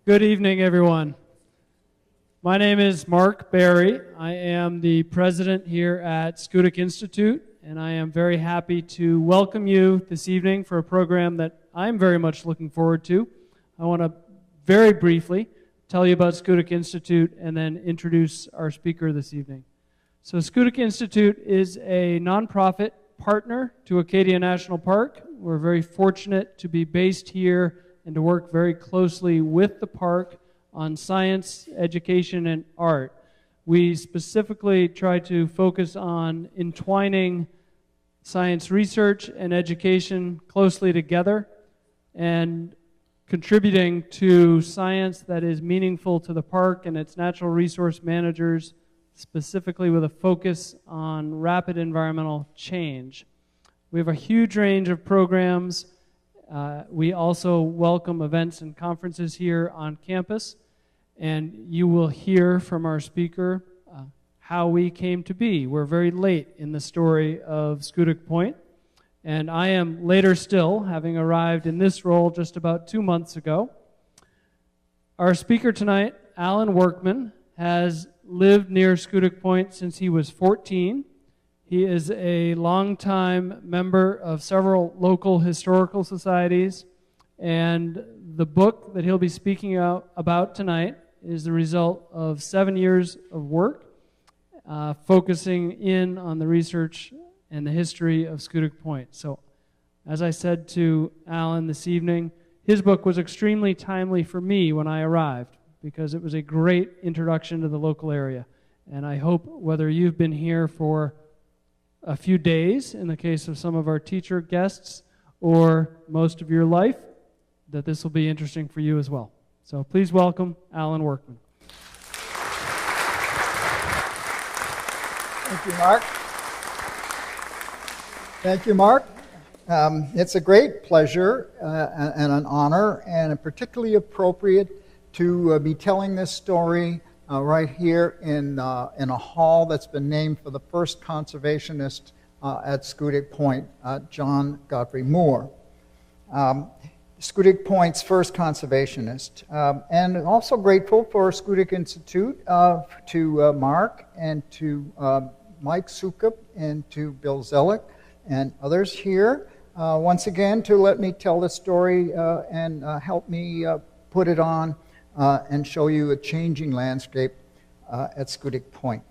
Good evening, everyone. My name is Mark Barry. I am the president here at Schoodic Institute, and I am very happy to welcome you this evening for a program that I'm very much looking forward to. I want to very briefly tell you about Schoodic Institute and then introduce our speaker this evening. So Schoodic Institute is a nonprofit partner to Acadia National Park. We're very fortunate to be based here and to work very closely with the park on science, education, and art. We specifically try to focus on entwining science research and education closely together and contributing to science that is meaningful to the park and its natural resource managers, specifically with a focus on rapid environmental change. We have a huge range of programs. We also welcome events and conferences here on campus, and you will hear from our speaker how we came to be. We're very late in the story of Schoodic Point, and I am later still, having arrived in this role just about 2 months ago. Our speaker tonight, Alan Workman, has lived near Schoodic Point since he was 14. He is a longtime member of several local historical societies, and the book that he'll be speaking about tonight is the result of 7 years of work focusing in on the research and the history of Schoodic Point. So, as I said to Alan this evening, his book was extremely timely for me when I arrived because it was a great introduction to the local area. And I hope whether you've been here for a few days, in the case of some of our teacher guests, or most of your life, that this will be interesting for you as well. So please welcome Alan Workman. Thank you, Mark. Thank you, Mark. It's a great pleasure and an honor, and particularly appropriate to be telling this story right here in a hall that's been named for the first conservationist at Schoodic Point, John Godfrey Moore. Schoodic Point's first conservationist. And also grateful for Schoodic Institute, to Mark and to Mike Sukup and to Bill Zellick and others here, once again to let me tell the story and help me put it on and show you a changing landscape at Schoodic Point.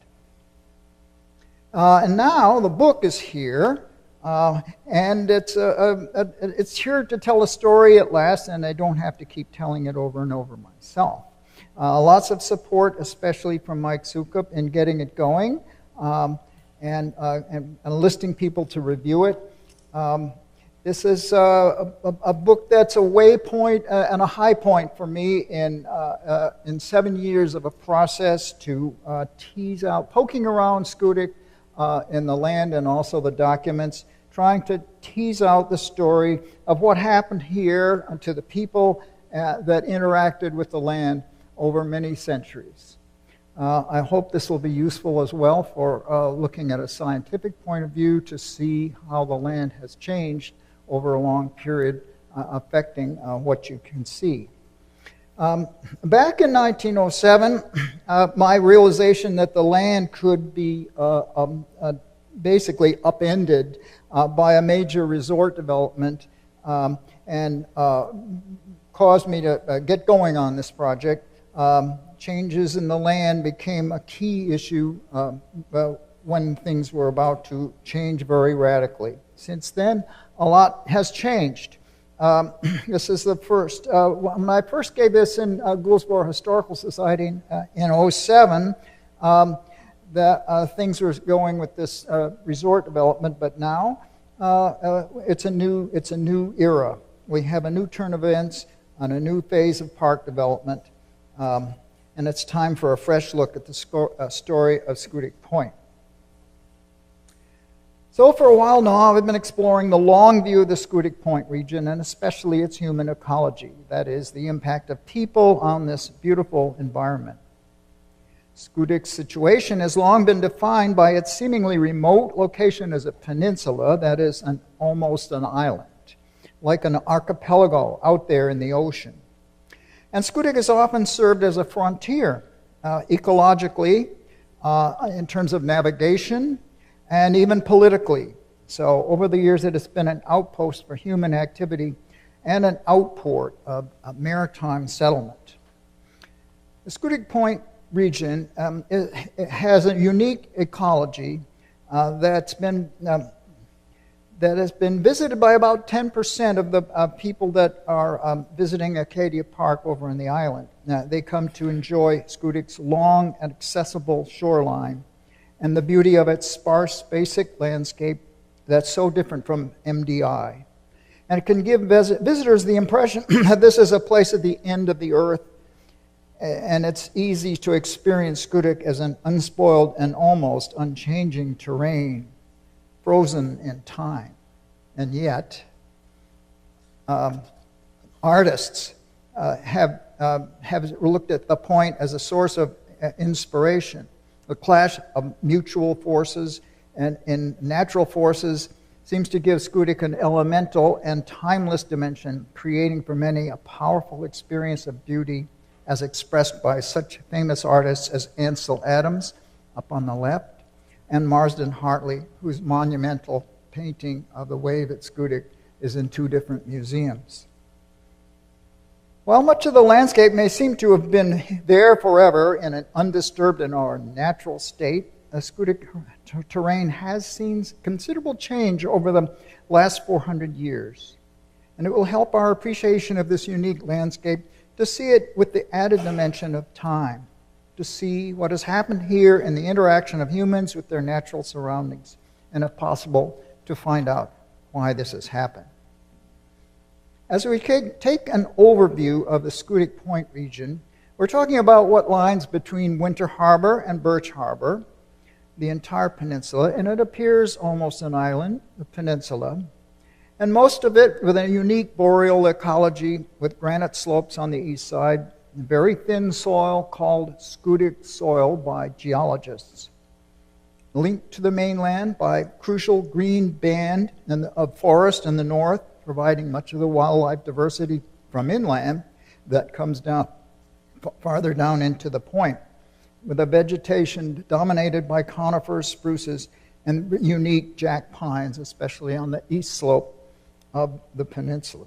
And now the book is here, and it's here to tell a story at last, and I don't have to keep telling it over and over myself. Lots of support, especially from Mike Sukup, in getting it going and enlisting people to review it. This is a book that's a waypoint and a high point for me in 7 years of a process to tease out, poking around Schoodic in the land and also the documents, trying to tease out the story of what happened here to the people that interacted with the land over many centuries. I hope this will be useful as well for looking at a scientific point of view to see how the land has changed over a long period, affecting what you can see. Back in 1907, my realization that the land could be basically upended by a major resort development and caused me to get going on this project. Changes in the land became a key issue when things were about to change very radically. Since then, a lot has changed. This is the first. When I first gave this in Gouldsboro Historical Society in 2007, that things were going with this resort development, but now it's a new era. We have a new turn of events and a new phase of park development, and it's time for a fresh look at the story of Schoodic Point. So for a while now, I've been exploring the long view of the Schoodic Point region, and especially its human ecology, that is, the impact of people on this beautiful environment. Schoodic's situation has long been defined by its seemingly remote location as a peninsula, that is, almost an island, like an archipelago out there in the ocean. And Schoodic has often served as a frontier, ecologically, in terms of navigation, and even politically. So over the years, it has been an outpost for human activity and an outport of a maritime settlement. The Schoodic Point region it has a unique ecology that has been visited by about 10% of the people that are visiting Acadia Park over on the island. They come to enjoy Schoodic's long and accessible shoreline and the beauty of its sparse, basic landscape that's so different from MDI. And it can give visitors the impression that this is a place at the end of the earth, and it's easy to experience Schoodic as an unspoiled and almost unchanging terrain, frozen in time. And yet, artists have looked at the point as a source of inspiration. The clash of mutual forces and in natural forces seems to give Schoodic an elemental and timeless dimension, creating for many a powerful experience of beauty as expressed by such famous artists as Ansel Adams, up on the left, and Marsden Hartley, whose monumental painting of the wave at Schoodic is in 2 different museums. While much of the landscape may seem to have been there forever in an undisturbed and or natural state, the Schoodic terrain has seen considerable change over the last 400 years. And it will help our appreciation of this unique landscape to see it with the added dimension of time, to see what has happened here in the interaction of humans with their natural surroundings, and if possible, to find out why this has happened. As we take an overview of the Schoodic Point region, we're talking about what lies between Winter Harbor and Birch Harbor, the entire peninsula, and it appears almost an island, the peninsula, and most of it with a unique boreal ecology with granite slopes on the east side, very thin soil called Schoodic soil by geologists, linked to the mainland by crucial green band of forest in the north, providing much of the wildlife diversity from inland that comes down farther down into the point, with a vegetation dominated by conifers, spruces, and unique jack pines, especially on the east slope of the peninsula.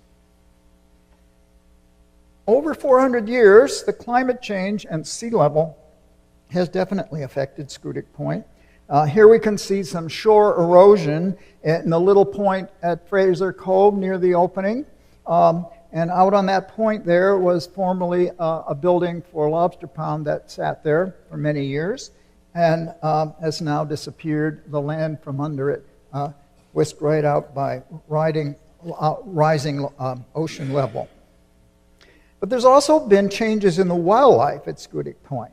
Over 400 years, the climate change and sea level has definitely affected Schoodic Point. Here we can see some shore erosion in the little point at Fraser Cove near the opening. And out on that point there was formerly a building for lobster pound that sat there for many years and has now disappeared. The land from under it whisked right out by rising ocean level. But there's also been changes in the wildlife at Schoodic Point,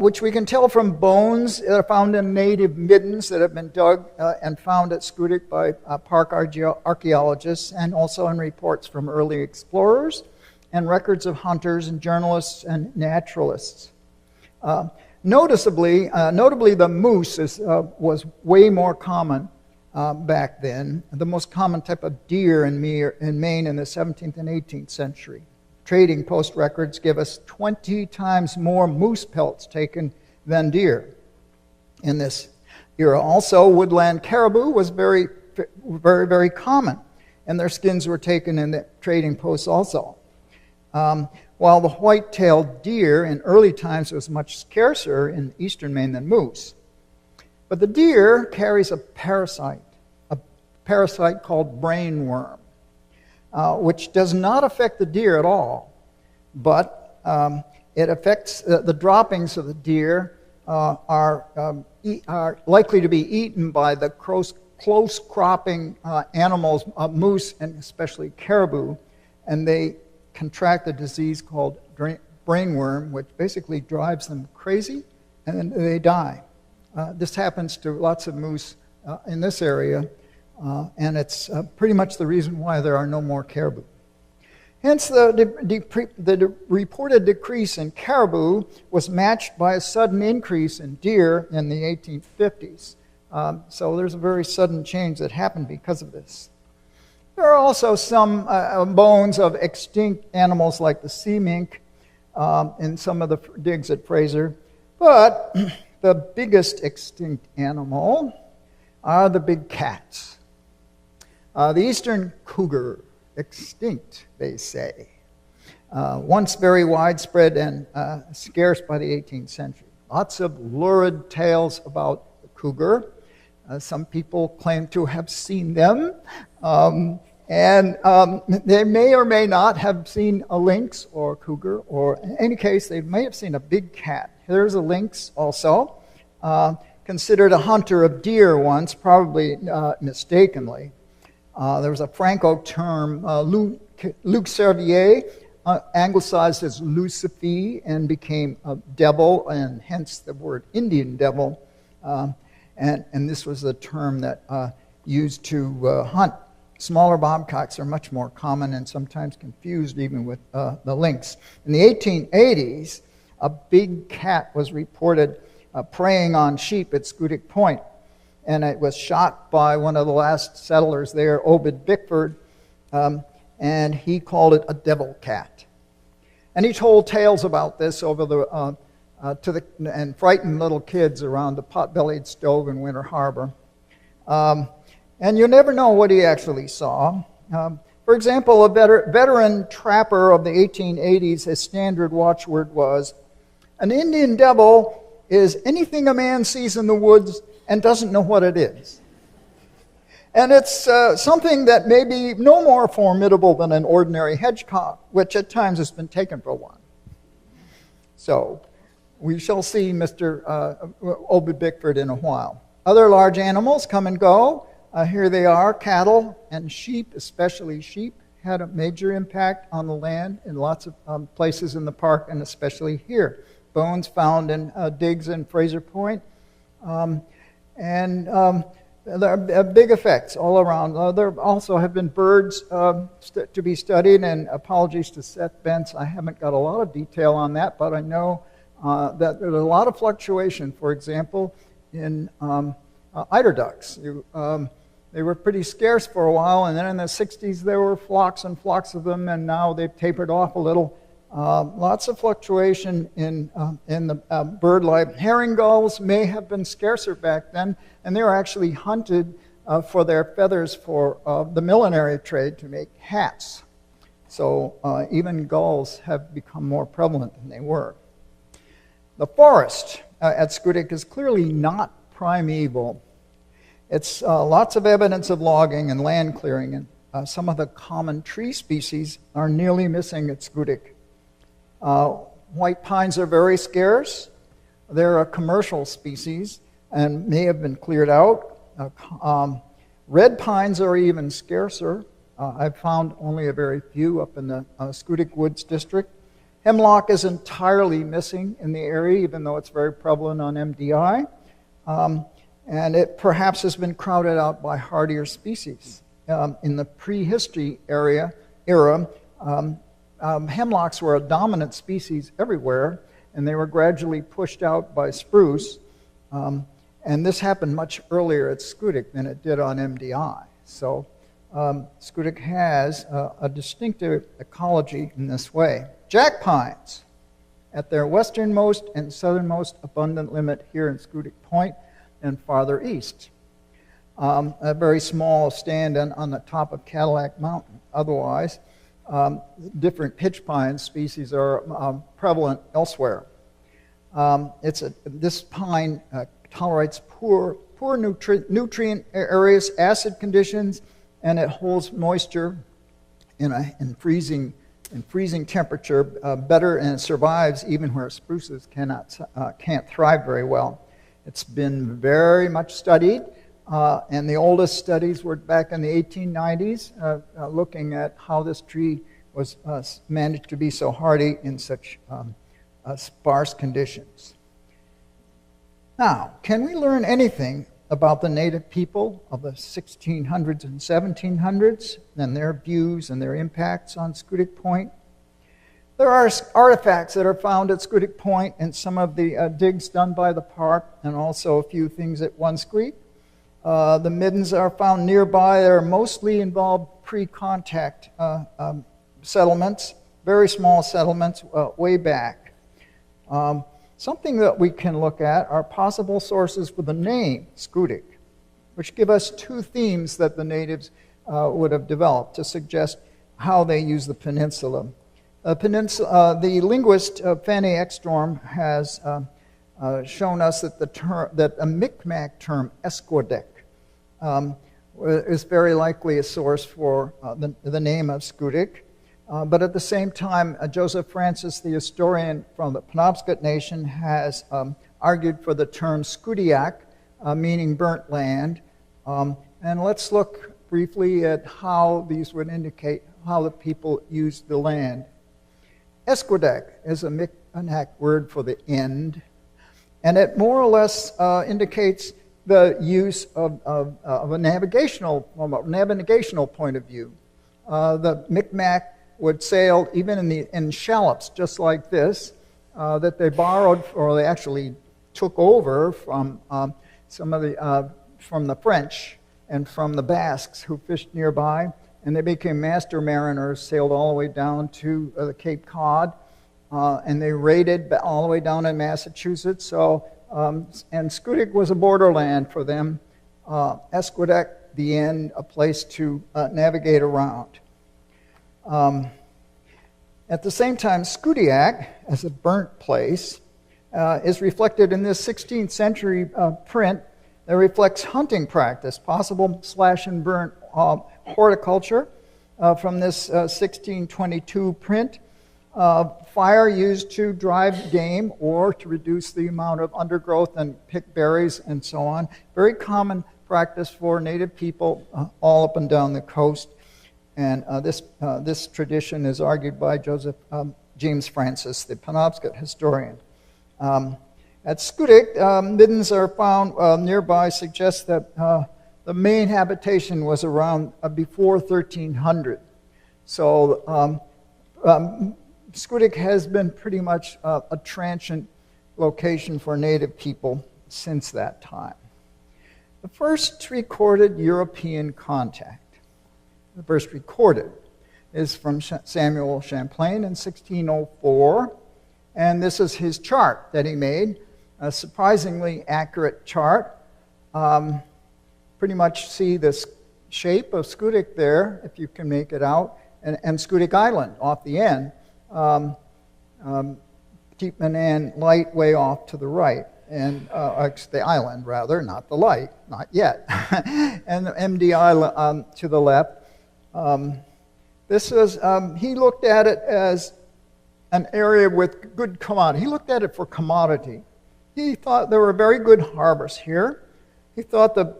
which we can tell from bones that are found in native middens that have been dug and found at Schoodic by park archaeologists, and also in reports from early explorers and records of hunters and journalists and naturalists. Notably, the moose was way more common back then, the most common type of deer in Maine in the 17th and 18th century. Trading post records give us 20 times more moose pelts taken than deer in this era. Also, woodland caribou was very, very, very common, and their skins were taken in the trading posts also. While the white-tailed deer in early times was much scarcer in eastern Maine than moose. But the deer carries a parasite called brainworm, which does not affect the deer at all, but it affects the droppings of the deer are likely to be eaten by the close cropping animals, moose and especially caribou, and they contract a disease called brainworm, which basically drives them crazy, and then they die. This happens to lots of moose in this area, and it's pretty much the reason why there are no more caribou. Hence, the reported decrease in caribou was matched by a sudden increase in deer in the 1850s. So there's a very sudden change that happened because of this. There are also some bones of extinct animals like the sea mink in some of the digs at Fraser. But the biggest extinct animal are the big cats. The eastern cougar, extinct, they say. Once very widespread and scarce by the 18th century. Lots of lurid tales about the cougar. Some people claim to have seen them. They may or may not have seen a lynx or a cougar, or in any case, they may have seen a big cat. Here's a lynx also, considered a hunter of deer once, probably mistakenly. There was a Franco term, Luc Servier, anglicized as Lucifer, and became a devil, and hence the word Indian devil. And this was a term that used to hunt. Smaller bobcats are much more common and sometimes confused even with the lynx. In the 1880s, a big cat was reported preying on sheep at Schoodic Point, and it was shot by one of the last settlers there, Obed Bickford, and he called it a devil cat. And he told tales about this over the and frightened little kids around the pot-bellied stove in Winter Harbor. And you never know what he actually saw. For example, a veteran trapper of the 1880s, his standard watchword was, "An Indian devil is anything a man sees in the woods and doesn't know what it is." And it's something that may be no more formidable than an ordinary hedgehog, which at times has been taken for one. So we shall see Mr. Obed Bickford in a while. Other large animals come and go. Here they are. Cattle and sheep, especially sheep, had a major impact on the land in lots of places in the park, and especially here. Bones found in digs in Fraser Point. There are big effects all around. There also have been birds to be studied, and apologies to Seth Bentz. I haven't got a lot of detail on that, but I know that there's a lot of fluctuation, for example, in eider ducks. They were pretty scarce for a while, and then in the 60s there were flocks and flocks of them, and now they've tapered off a little. Lots of fluctuation in the bird life. Herring gulls may have been scarcer back then, and they were actually hunted for their feathers for the millinery trade to make hats. So even gulls have become more prevalent than they were. The forest at Schoodic is clearly not primeval. It's lots of evidence of logging and land clearing, and some of the common tree species are nearly missing at Schoodic. White pines are very scarce. They're a commercial species and may have been cleared out. Red pines are even scarcer. I've found only a very few up in the Schoodic Woods district. Hemlock is entirely missing in the area, even though it's very prevalent on MDI. And it perhaps has been crowded out by hardier species. In the prehistory era, hemlocks were a dominant species everywhere, and they were gradually pushed out by spruce. And this happened much earlier at Schoodic than it did on MDI. So Schoodic has a distinctive ecology in this way. Jack pines at their westernmost and southernmost abundant limit here in Schoodic Point and farther east. A very small stand on the top of Cadillac Mountain. Otherwise, different pitch pine species are prevalent elsewhere. This pine tolerates poor nutrient areas, acid conditions, and it holds moisture in freezing temperature better, and it survives even where spruces can't thrive very well. It's been very much studied, and the oldest studies were back in the 1890s, looking at how this tree was managed to be so hardy in such sparse conditions. Now, can we learn anything about the native people of the 1600s and 1700s and their views and their impacts on Schoodic Point? There are artifacts that are found at Schoodic Point and some of the digs done by the park, and also a few things at One Creek. The middens are found nearby. They're mostly involved pre-contact settlements, very small settlements way back. Something that we can look at are possible sources for the name Schoodic, which give us two themes that the natives would have developed to suggest how they use the peninsula. The linguist Fanny Ekstrom has shown us that a Micmac term, Esquodec, is very likely a source for the name of Schoodic. But at the same time, Joseph Francis, the historian from the Penobscot Nation, has argued for the term Schoodiac, meaning burnt land. And let's look briefly at how these would indicate how the people used the land. Esquodec is a Micmac word for the end, and it more or less indicates the use of a navigational, from a navigational point of view. The Micmac would sail even in shallops just like this, that they borrowed, or they actually took over from from the French and from the Basques who fished nearby, and they became master mariners, sailed all the way down to the Cape Cod, and they raided all the way down in Massachusetts. So, and Schoodic was a borderland for them. Esquodec, the end, a place to navigate around. At the same time, Schoodiac, as a burnt place, is reflected in this 16th century print that reflects hunting practice, possible slash and burn horticulture from this 1622 print. Fire used to drive game or to reduce the amount of undergrowth and pick berries and so on. Very common practice for native people all up and down the coast. And this tradition is argued by James Francis, the Penobscot historian. At Schoodic, middens are found nearby, suggests that the main habitation was around before 1300. So Schoodic has been pretty much a transient location for native people since that time. The first recorded European contact, the first recorded, is from Samuel Champlain in 1604, and this is his chart that he made, a surprisingly accurate chart. Pretty much see this shape of Schoodic there, if you can make it out, and Schoodic Island off the end. Keep Manan light way off to the right, and the island rather, not the light, not yet, and the MD Island to the left. This was, he looked at it as an area with good commodity. He looked at it for commodity. He thought there were very good harbors here. He thought the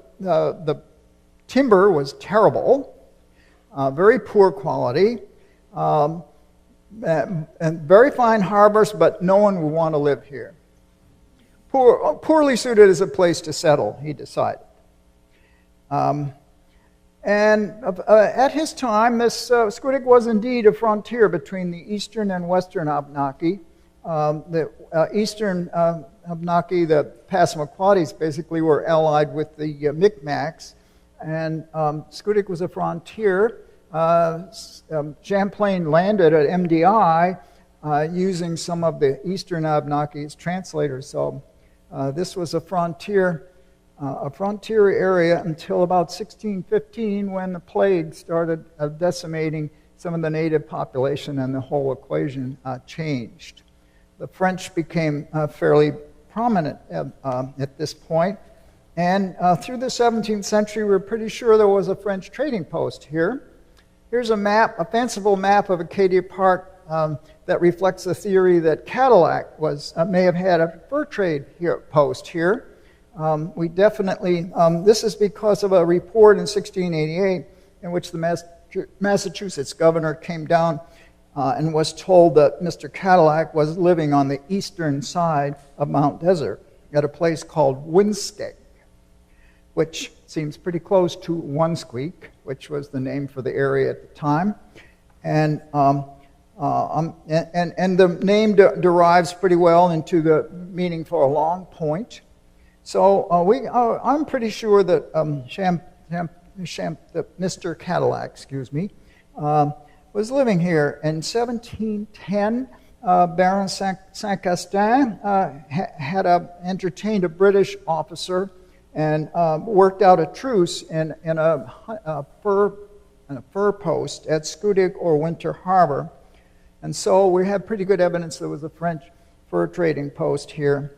timber was terrible, very poor quality, and very fine harbors, but no one would want to live here. Poorly suited as a place to settle, he decided. At his time, this Schoodic was indeed a frontier between the eastern and western Abenaki. The eastern Abenaki, the Passamaquoddies, basically were allied with the Micmacs, and Schoodic was a frontier. Champlain landed at MDI using some of the eastern Abenaki as translators. So this was a frontier area until about 1615, when the plague started decimating some of the native population, and the whole equation changed. The French became fairly prominent at this point, and through the 17th century, we're pretty sure there was a French trading post here. Here's a map, a fanciful map of Acadia Park that reflects the theory that Cadillac may have had a fur trade post here. We definitely, this is because of a report in 1688 in which the Massachusetts governor came down and was told that Mr. Cadillac was living on the eastern side of Mount Desert at a place called Winskeg, which seems pretty close to Onesqueak, which was the name for the area at the time. And the name derives pretty well into the meaning for a long point. So I'm pretty sure that Mr. Cadillac, was living here. In 1710, Baron Saint-Castin had entertained a British officer and worked out a truce in a fur post at Schoodic or Winter Harbor. And so we have pretty good evidence there was a French fur trading post here,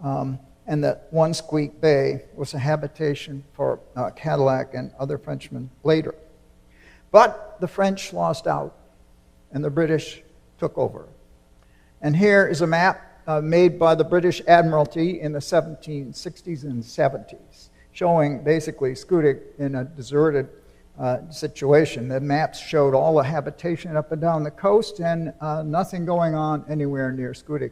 and that one Squeak Bay was a habitation for Cadillac and other Frenchmen later. But the French lost out, and the British took over. And here is a map made by the British Admiralty in the 1760s and 70s, showing basically Schoodic in a deserted situation. The maps showed all the habitation up and down the coast and nothing going on anywhere near Schoodic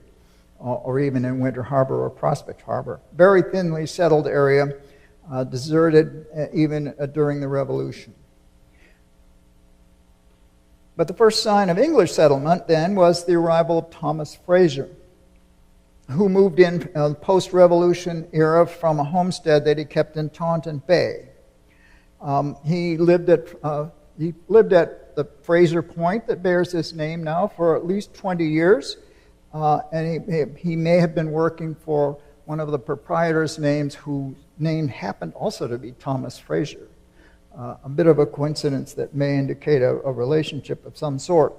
or even in Winter Harbor or Prospect Harbor. Very thinly settled area, deserted even during the Revolution. But the first sign of English settlement then was the arrival of Thomas Fraser, who moved in post-Revolution era from a homestead that he kept in Taunton Bay. He lived at the Fraser Point that bears his name now for at least 20 years. And he may have been working for one of the proprietors' names whose name happened also to be Thomas Fraser. A bit of a coincidence that may indicate a relationship of some sort.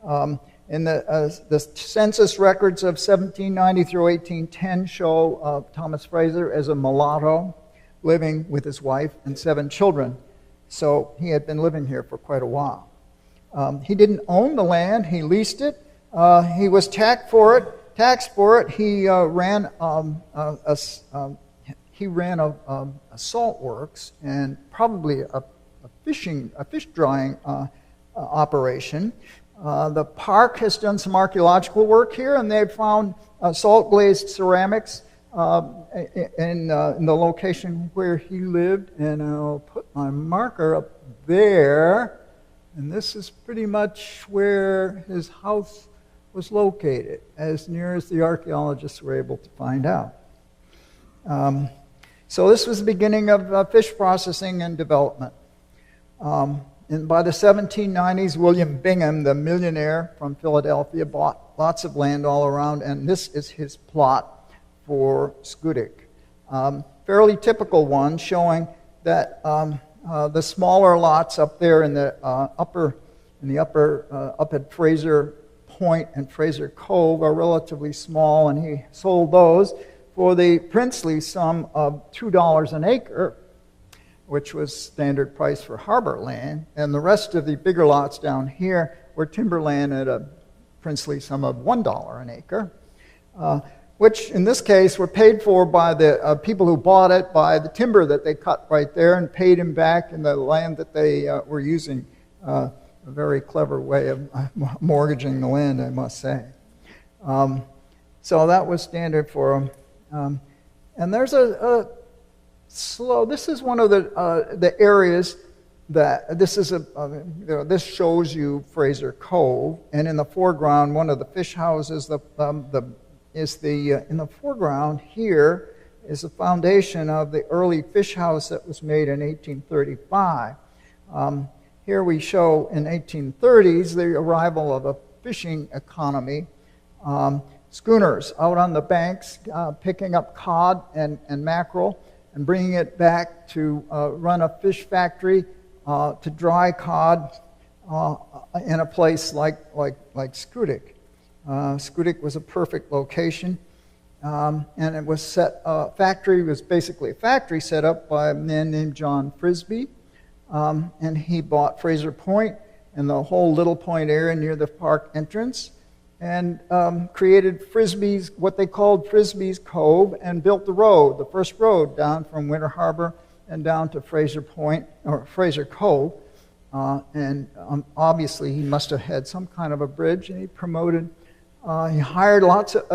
In the census records of 1790 through 1810 show Thomas Fraser as a mulatto living with his wife and 7 children. So he had been living here for quite a while. He didn't own the land, he leased it. He was taxed for it. He ran a salt works and probably a fish drying operation. The park has done some archaeological work here, and they've found salt glazed ceramics in the location where he lived. And I'll put my marker up there, and this is pretty much where his house was located, as near as the archaeologists were able to find out. So this was the beginning of fish processing and development. And by the 1790s, William Bingham, the millionaire from Philadelphia, bought lots of land all around, and this is his plot for Schoodic. Fairly typical one, showing that the smaller lots up there in the upper up at Fraser Point and Fraser Cove are relatively small, and he sold those for the princely sum of $2 an acre, which was standard price for harbor land, and the rest of the bigger lots down here were timberland at a princely sum of $1 an acre, which in this case were paid for by the people who bought it by the timber that they cut right there and paid him back in the land that they were using. A very clever way of mortgaging the land, I must say. So that was standard for them. And there's this is one of the areas that this shows you Fraser Cove, and in the foreground, one of the fish houses. In the foreground here is the foundation of the early fish house that was made in 1835. Here we show in 1830s the arrival of a fishing economy. Schooners out on the banks picking up cod and mackerel and bringing it back to run a fish factory to dry cod in a place like Schoodic. Schoodic was a perfect location, and it was factory was basically a factory set up by a man named John Frisbee, and he bought Fraser Point and the whole Little Point area near the park entrance, and created what they called Frisbee's Cove, and built the first road down from Winter Harbor and down to Fraser Point, or Fraser Cove. And obviously he must have had some kind of a bridge, and he hired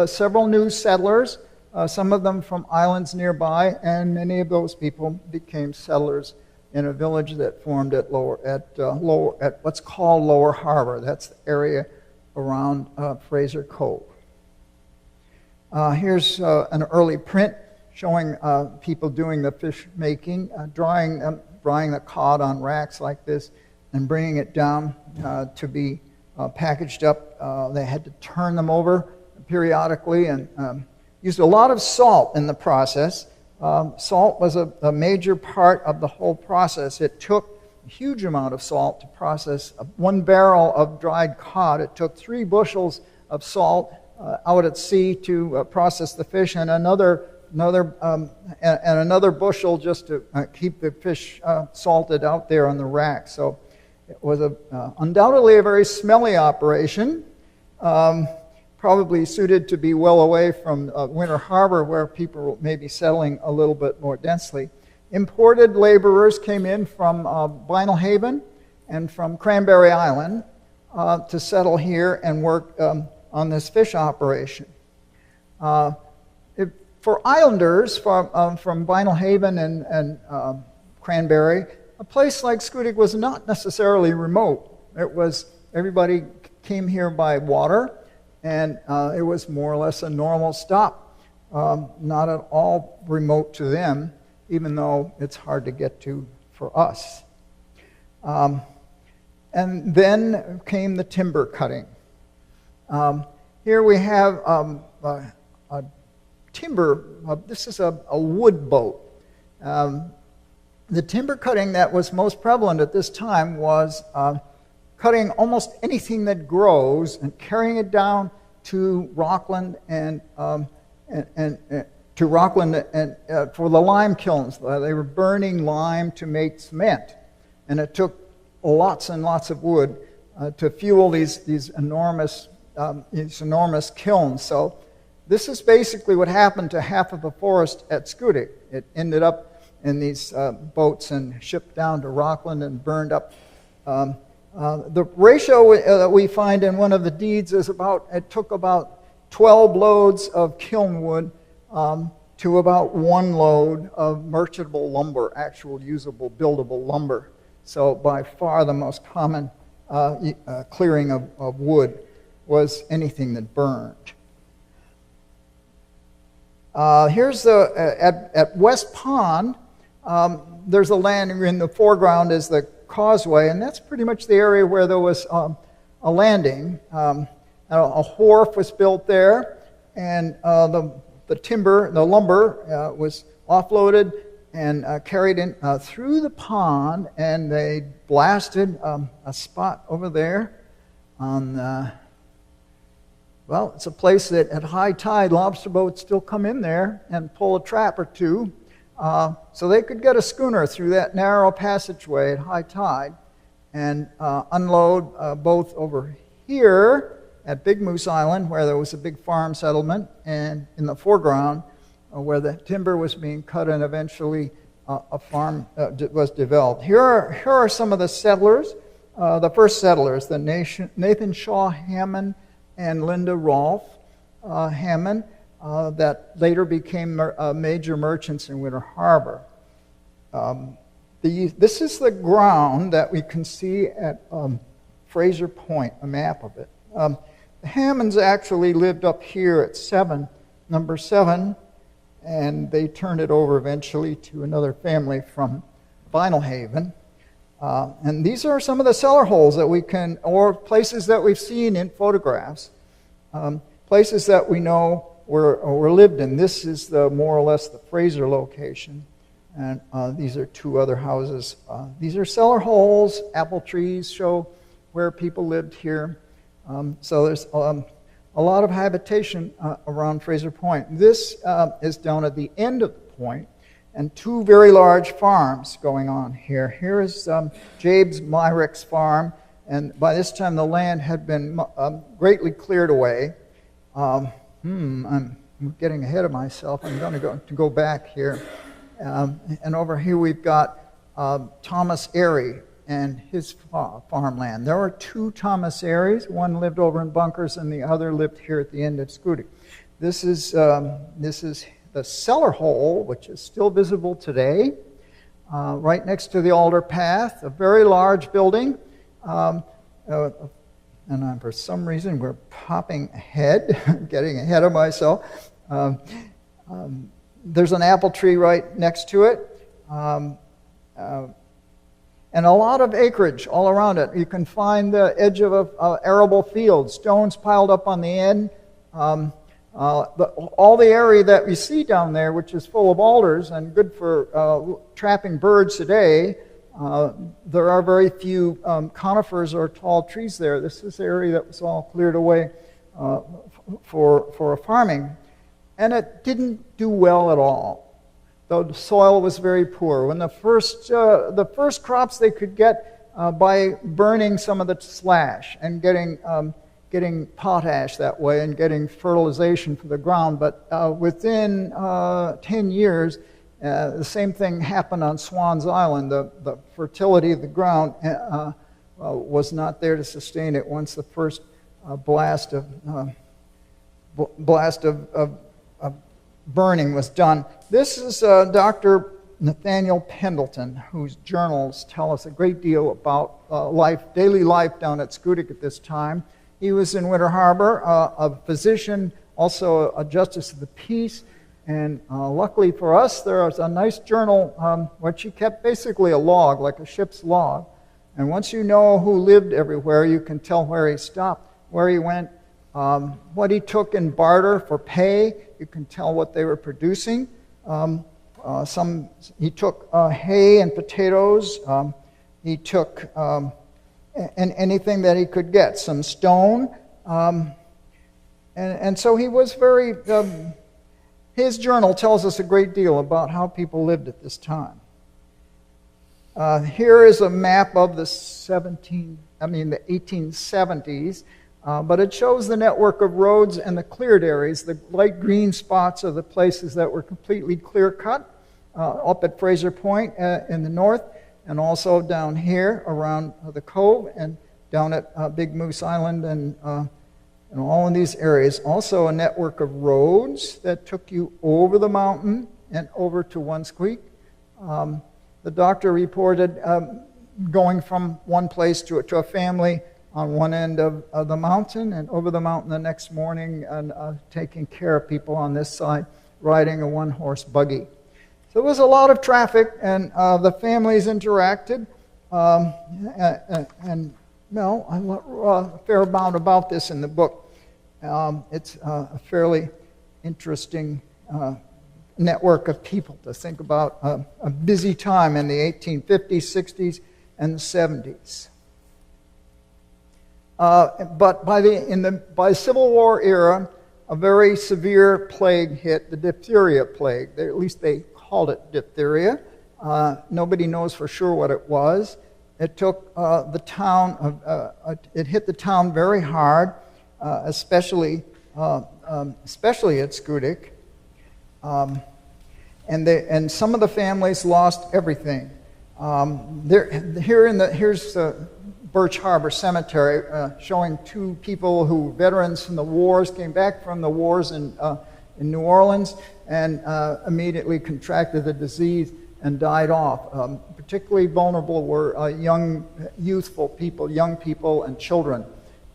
several new settlers, some of them from islands nearby, and many of those people became settlers in a village that formed at what's called Lower Harbor. That's the area around Fraser Cove. Here's an early print showing people doing the fish making, drying drying the cod on racks like this and bringing it down to be packaged up. They had to turn them over periodically and used a lot of salt in the process. Salt was a major part of the whole process. It took a huge amount of salt to process 1 barrel of dried cod. It took 3 bushels of salt out at sea to process the fish, and another bushel just to keep the fish salted out there on the rack. So it was undoubtedly a very smelly operation, probably suited to be well away from Winter Harbor, where people may be settling a little bit more densely. Imported laborers came in from Vinyl Haven and from Cranberry Island to settle here and work on this fish operation. For islanders from Vinyl Haven and Cranberry, a place like Schoodic was not necessarily remote. Everybody came here by water, and it was more or less a normal stop, not at all remote to them, even though it's hard to get to for us. And then came the timber cutting. Here we have a timber, this is a wood boat. The timber cutting that was most prevalent at this time was cutting almost anything that grows and carrying it down to Rockland and for the lime kilns. They were burning lime to make cement, and it took lots and lots of wood to fuel these enormous kilns. So this is basically what happened to half of the forest at Schoodic. It ended up in these boats and shipped down to Rockland and burned up. The ratio that we find in one of the deeds is it took about 12 loads of kiln wood to about 1 load of merchantable lumber, actual usable, buildable lumber. So by far the most common clearing of wood was anything that burned. Here's at West Pond, there's a landing. In the foreground is the causeway, and that's pretty much the area where there was a landing. A wharf was built there, and the lumber was offloaded and carried in through the pond, and they blasted a spot over there on well, it's a place that at high tide lobster boats still come in there and pull a trap or two. So they could get a schooner through that narrow passageway at high tide and unload both over here at Big Moose Island, where there was a big farm settlement, and in the foreground where the timber was being cut and eventually a farm was developed. Here are some of the settlers, the first settlers, the Nathan Shaw Hammond and Linda Rolfe Hammond, that later became major merchants in Winter Harbor. This is the ground that we can see at Fraser Point, a map of it. The Hammonds actually lived up here at number 7, and they turned it over eventually to another family from Vinyl Haven. And these are some of the cellar holes that we can, or places that we've seen in photographs, places that we know were lived in. This is more or less the Fraser location, and these are 2 other houses. These are cellar holes. Apple trees show where people lived here. So there's a lot of habitation around Fraser Point. This is down at the end of the point, and 2 very large farms going on here. Here is Jabe's Myrick's farm, and by this time the land had been greatly cleared away. I'm getting ahead of myself. I'm going to go back here. And over here we've got Thomas Airy and his farmland. There were 2 Thomas Airys. One lived over in Bunkers, and the other lived here at the end of Schoodic. This is the cellar hole, which is still visible today, right next to the alder path, a very large building. And for some reason we're popping ahead, getting ahead of myself. There's an apple tree right next to it. and a lot of acreage all around it. You can find the edge of an arable field, stones piled up on the end. All the area that we see down there, which is full of alders and good for trapping birds today, there are very few conifers or tall trees there. This is the area that was all cleared away for farming. And it didn't do well at all. The soil was very poor. When the first crops they could get by burning some of the slash and getting potash that way and getting fertilization for the ground. But within 10 years, the same thing happened on Swan's Island. The fertility of the ground was not there to sustain it once the first blast of burning was done. This is Dr. Nathaniel Pendleton, whose journals tell us a great deal about daily life down at Schoodic at this time. He was in Winter Harbor, a physician, also a justice of the peace, and luckily for us, there was a nice journal which he kept basically a log, like a ship's log. And once you know who lived everywhere, you can tell where he stopped, where he went, what he took in barter for pay. You can tell what they were producing. He took hay and potatoes. He took anything that he could get, some stone. And so he was very... his journal tells us a great deal about how people lived at this time. Here is a map of the 1870s. But it shows the network of roads and the cleared areas. The light green spots are the places that were completely clear-cut, up at Fraser Point in the north, and also down here around the cove, and down at Big Moose Island, and all in these areas. Also a network of roads that took you over the mountain and over to Wansqueak. The doctor reported going from one place to a family on one end of the mountain, and over the mountain the next morning, and taking care of people on this side, riding a one-horse buggy. So there was a lot of traffic, and the families interacted, and a fair amount about this in the book. It's a fairly interesting network of people to think about a busy time in the 1850s, 60s, and the 70s. But by Civil War era, a very severe plague hit, the diphtheria plague. At least they called it diphtheria. Nobody knows for sure what it was. It took the town. It hit the town very hard, especially at Schoodic. And some of the families lost everything. Here's Birch Harbor Cemetery, showing two people veterans from the wars, came back from the wars in New Orleans, and immediately contracted the disease and died off. Particularly vulnerable were youthful people, young people, and children,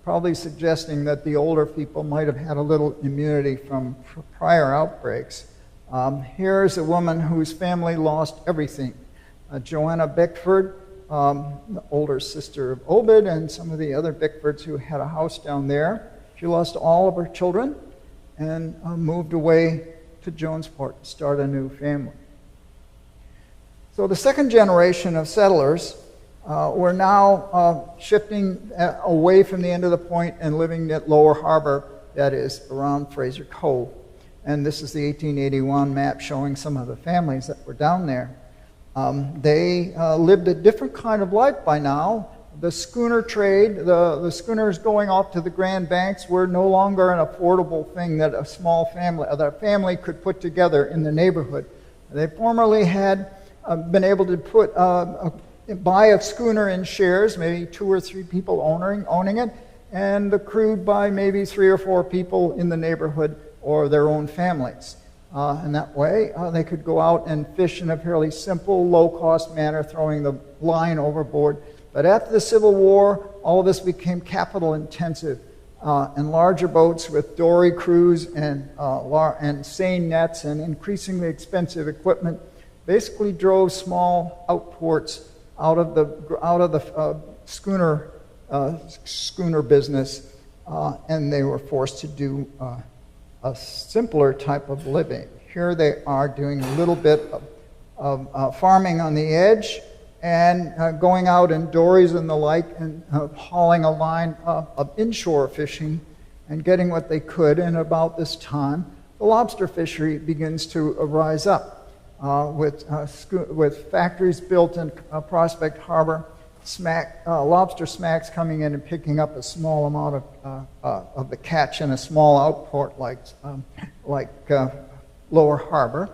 probably suggesting that the older people might have had a little immunity from prior outbreaks. Here's a woman whose family lost everything. Joanna Bickford, the older sister of Obed, and some of the other Bickfords who had a house down there. She lost all of her children and moved away to Jonesport to start a new family. So the second generation of settlers were now shifting away from the end of the point and living at Lower Harbor, that is, around Fraser Cove. And this is the 1881 map showing some of the families that were down there. They lived a different kind of life by now. The schooner trade, the schooners going off to the Grand Banks were no longer an affordable thing that a family could put together in the neighborhood. They formerly had been able to buy a schooner in shares, maybe 2 or 3 people owning it, and the crewed by maybe 3 or 4 people in the neighborhood or their own families. And that way, they could go out and fish in a fairly simple, low-cost manner, throwing the line overboard. But after the Civil War, all of this became capital-intensive, and larger boats with dory crews and seine nets and increasingly expensive equipment basically drove small outports out of the schooner business, and they were forced to do a simpler type of living. Here they are doing a little bit of farming on the edge, and going out in dories and the like, and hauling a line of inshore fishing and getting what they could. And about this time, the lobster fishery begins to rise up with factories built in Prospect Harbor, lobster smacks coming in and picking up a small amount of the catch in a small outport like Lower Harbor.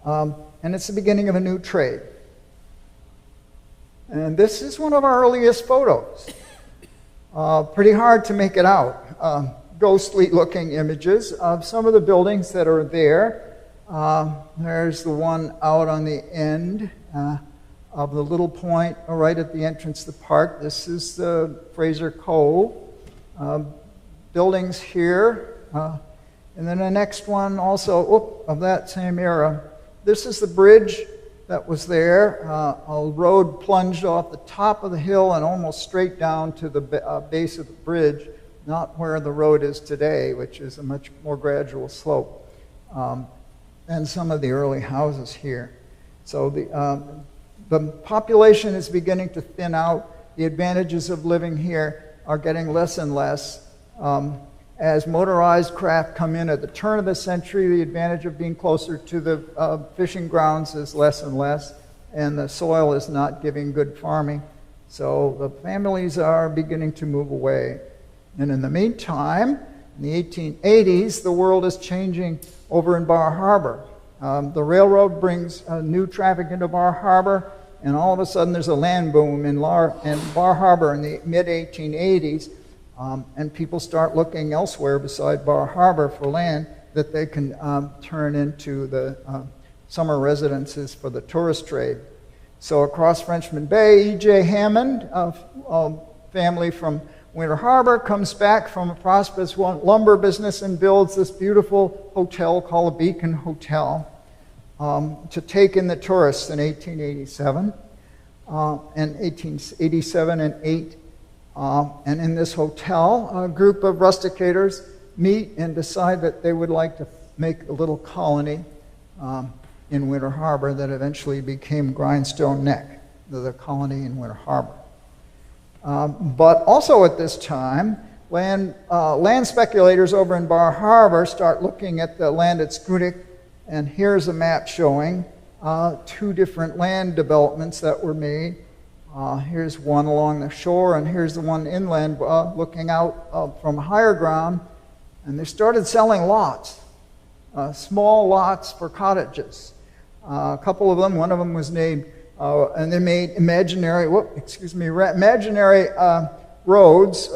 And it's the beginning of a new trade. And this is one of our earliest photos. Pretty hard to make it out. Ghostly looking images of some of the buildings that are there. There's the one out on the end of the little point right at the entrance to the park. This is the Fraser Cove. Buildings here. And then the next one also of that same era. This is the bridge that was there. A road plunged off the top of the hill and almost straight down to the base of the bridge, not where the road is today, which is a much more gradual slope. And some of the early houses here. So the population is beginning to thin out. The advantages of living here are getting less and less. As motorized craft come in at the turn of the century, the advantage of being closer to the fishing grounds is less and less, and the soil is not giving good farming. So the families are beginning to move away. And in the meantime, in the 1880s, the world is changing over in Bar Harbor. The railroad brings new traffic into Bar Harbor, and all of a sudden there's a land boom in Bar Harbor in the mid-1880s. And people start looking elsewhere beside Bar Harbor for land that they can turn into the summer residences for the tourist trade. So across Frenchman Bay, E.J. Hammond, a family from Winter Harbor, comes back from a prosperous lumber business and builds this beautiful hotel called the Beacon Hotel to take in the tourists in 1887, and 1887 and 8. And in this hotel, a group of rusticators meet and decide that they would like to make a little colony in Winter Harbor that eventually became Grindstone Neck, the colony in Winter Harbor. But also at this time, land speculators over in Bar Harbor start looking at the land at Schoodic, and here's a map showing two different land developments that were made. Here's one along the shore, and here's the one inland looking out from higher ground. And they started selling lots, small lots for cottages. A couple of them, one of them was named, and they made imaginary roads.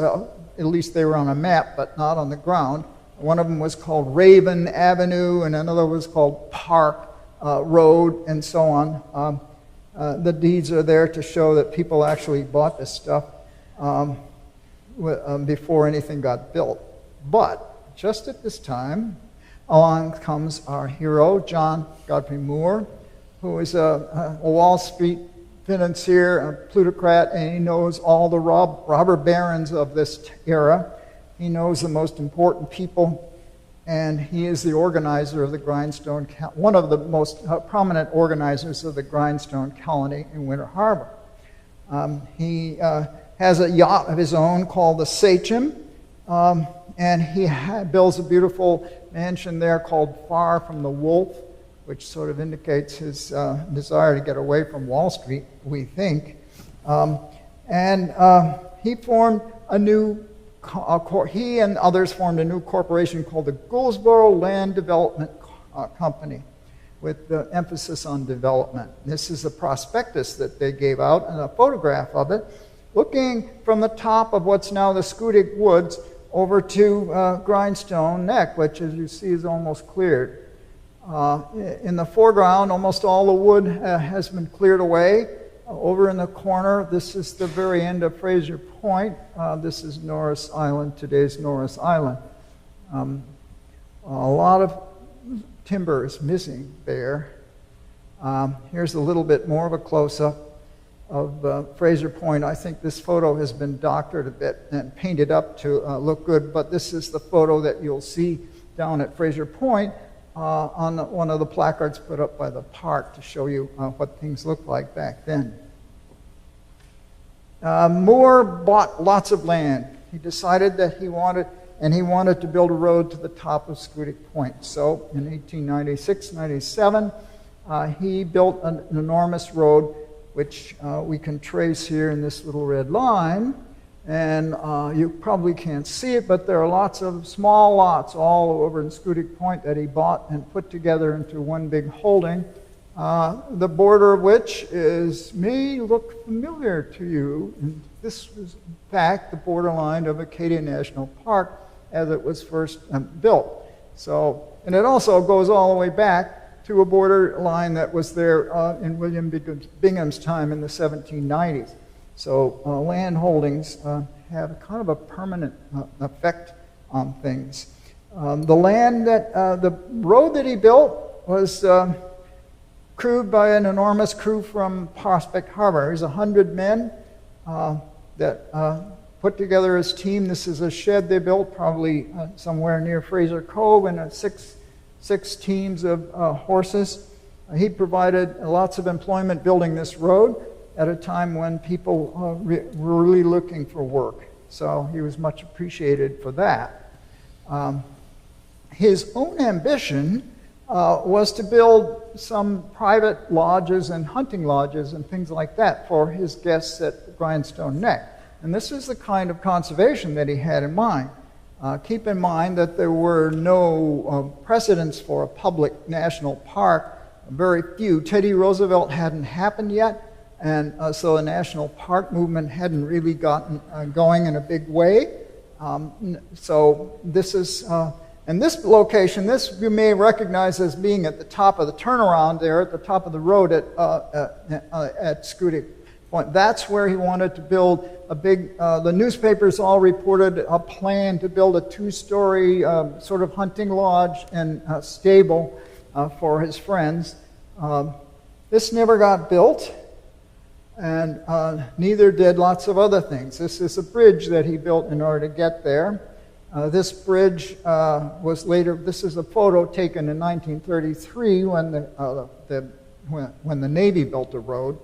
At least they were on a map, but not on the ground. One of them was called Raven Avenue, and another was called Park Road, and so on. The deeds are there to show that people actually bought this stuff before anything got built. But just at this time, along comes our hero, John Godfrey Moore, who is a Wall Street financier, a plutocrat, and he knows all the robber barons of this era. He knows the most important people, and he is the organizer of the Grindstone, one of the most prominent organizers of the Grindstone colony in Winter Harbor. He has a yacht of his own called the Sachem, and he builds a beautiful mansion there called Far from the Wolf, which sort of indicates his desire to get away from Wall Street, we think. He formed a new he and others formed a new corporation called the Gouldsboro Land Development Company, with the emphasis on development. This is a prospectus that they gave out and a photograph of it, looking from the top of what's now the Schoodic Woods over to Grindstone Neck, which, as you see, is almost cleared. In the foreground, almost all the wood has been cleared away. Over in the corner, this is the very end of Fraser Point. This is Norris Island, today's Norris Island. A lot of timber is missing there. Here's a little bit more of a close-up. Fraser Point. I think this photo has been doctored a bit and painted up to look good, but this is the photo that you'll see down at Fraser Point on one of the placards put up by the park to show you what things looked like back then. Moore bought lots of land. He decided that he wanted to build a road to the top of Schoodic Point. So in 1896-97, he built an enormous road, which we can trace here in this little red line. And you probably can't see it, but there are lots of small lots all over in Schoodic Point that he bought and put together into one big holding, the border of which may look familiar to you. And this was, in fact, the borderline of Acadia National Park as it was first built. So, and it also goes all the way back to a border line that was there in William Bingham's time in the 1790s. So land holdings have kind of a permanent effect on things. The road that he built was crewed by an enormous crew from Prospect Harbor. There's 100 men that put together his team. This is a shed they built probably somewhere near Fraser Cove, and six teams of horses. He provided lots of employment building this road at a time when people were really looking for work. So he was much appreciated for that. His own ambition was to build some private lodges and hunting lodges and things like that for his guests at Grindstone Neck. And this is the kind of conservation that he had in mind. Keep in mind that there were no precedents for a public national park, very few. Teddy Roosevelt hadn't happened yet, and so the national park movement hadn't really gotten going in a big way. So this is, and this location, this you may recognize as being at the top of the turnaround there, at the top of the road at Schoodic Point. That's where he wanted to build a big, the newspapers all reported a plan to build a two-story sort of hunting lodge and stable for his friends. This never got built, and neither did lots of other things. This is a bridge that he built in order to get there. This bridge was later, this is a photo taken in 1933 when the Navy built the road.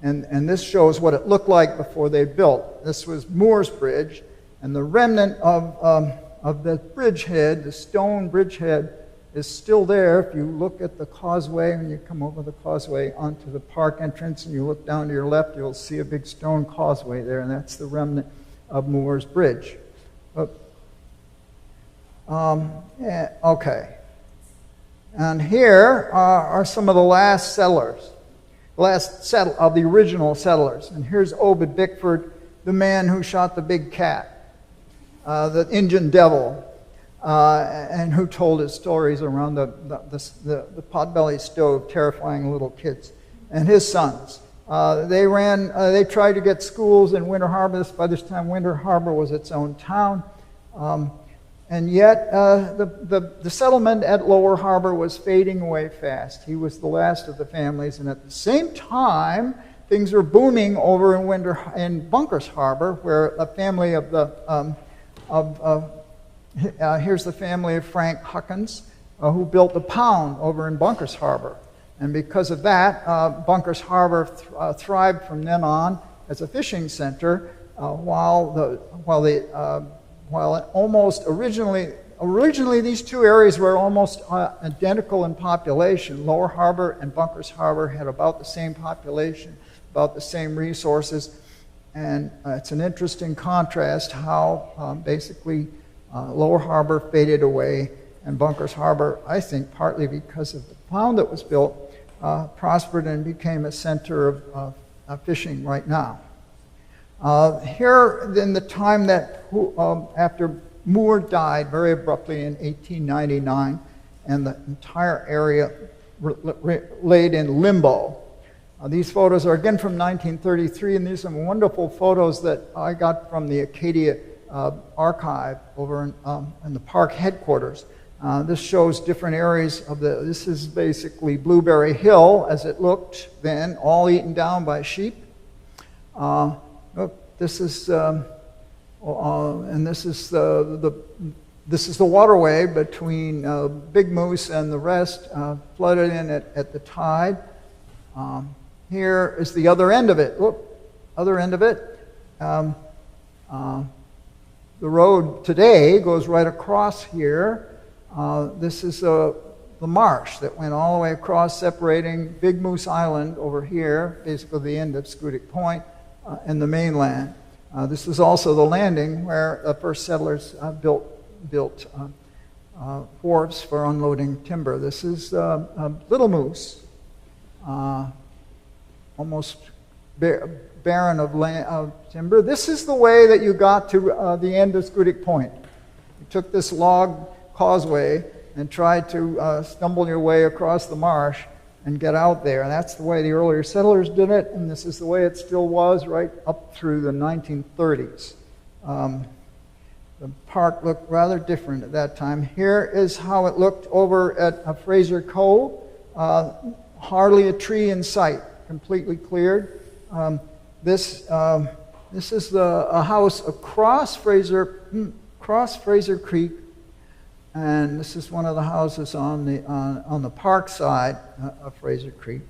And this shows what it looked like before they built. This was Moore's Bridge, and the remnant of the bridgehead, the stone bridgehead, is still there. If you look at the causeway, when you come over the causeway onto the park entrance and you look down to your left, you'll see a big stone causeway there, and that's the remnant of Moore's Bridge. Okay. And here are some of the last settlers. Of the original settlers. And here's Obed Bickford, the man who shot the big cat, the Indian devil, and who told his stories around the potbelly stove, terrifying little kids, and his sons. They tried to get schools in Winter Harbor. By this time, Winter Harbor was its own town. And yet, the settlement at Lower Harbor was fading away fast. He was the last of the families, and at the same time, things were booming over in Bunkers Harbor, where a family of here's the family of Frank Huckins, who built the Pound over in Bunkers Harbor. And because of that, Bunkers Harbor thrived from then on as a fishing center, while almost originally these two areas were almost identical in population. Lower Harbor and Bunkers Harbor had about the same population, about the same resources, and it's an interesting contrast how basically Lower Harbor faded away, and Bunkers Harbor, I think partly because of the Pound that was built, prospered and became a center of fishing right now. Here, in the time that after Moore died very abruptly in 1899, and the entire area laid in limbo. These photos are again from 1933, and these are some wonderful photos that I got from the Acadia archive over in the park headquarters. This shows different areas of this is basically Blueberry Hill as it looked then, all eaten down by sheep. This is and this is the waterway between Big Moose and the rest, flooded in at the tide. Here is the other end of it. Other end of it. The road today goes right across here. This is the marsh that went all the way across, separating Big Moose Island over here, basically the end of Schoodic Point, and the mainland. This is also the landing where the first settlers built wharves for unloading timber. This is Little Moose, almost barren of timber. This is the way that you got to the end of Schoodic Point. You took this log causeway and tried to stumble your way across the marsh and get out there. And that's the way the earlier settlers did it, and this is the way it still was right up through the 1930s. The park looked rather different at that time. Here is how it looked over at Fraser Cove. Hardly a tree in sight, completely cleared. This is a house across Fraser Creek, and this is one of the houses on the park side of Fraser Creek.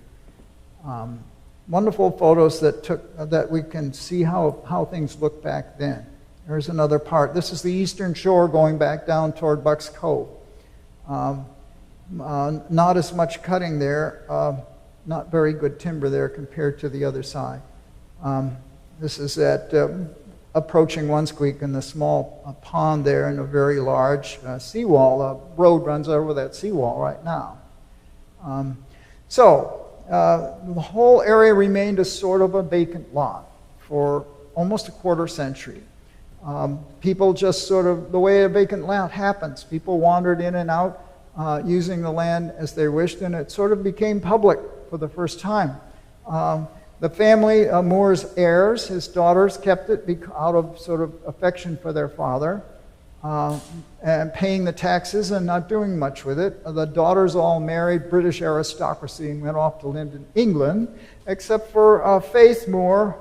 Wonderful photos that we can see how things looked back then. There's another part. This is the eastern shore going back down toward Bucks Cove. Not as much cutting there. Not very good timber there compared to the other side. This is at approaching One Squeak and the small pond there and a very large seawall. A road runs over that seawall right now. The whole area remained a sort of a vacant lot for almost a quarter century. People just sort of, the way a vacant lot happens, people wandered in and out using the land as they wished, and it sort of became public for the first time. The family, Moore's heirs, his daughters, kept it out of sort of affection for their father, and paying the taxes and not doing much with it. The daughters all married British aristocracy and went off to live in England, except for Faith Moore,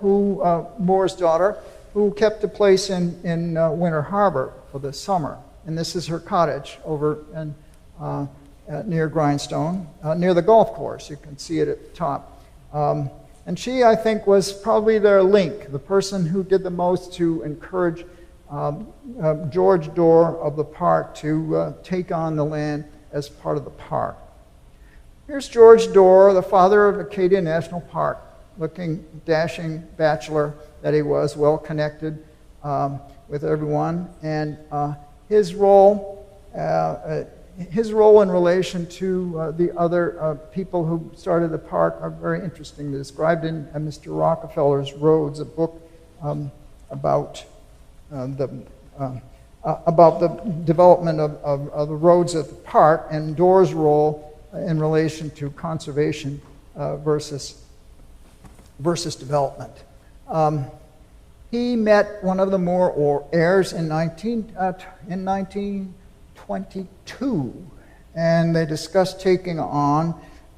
Moore's daughter, who kept a place in Winter Harbor for the summer. And this is her cottage over near Grindstone, near the golf course. You can see it at the top. And she, I think, was probably their link, the person who did the most to encourage George Dorr of the park to take on the land as part of the park. Here's George Dorr, the father of Acadia National Park, looking dashing bachelor that he was, well connected with everyone, and his role in relation to the other people who started the park are very interesting. They're described in Mr. Rockefeller's Roads, a book about the development of the roads at the park, and Dorr's role in relation to conservation versus development. He met one of the Moore heirs in 1922, and they discussed taking on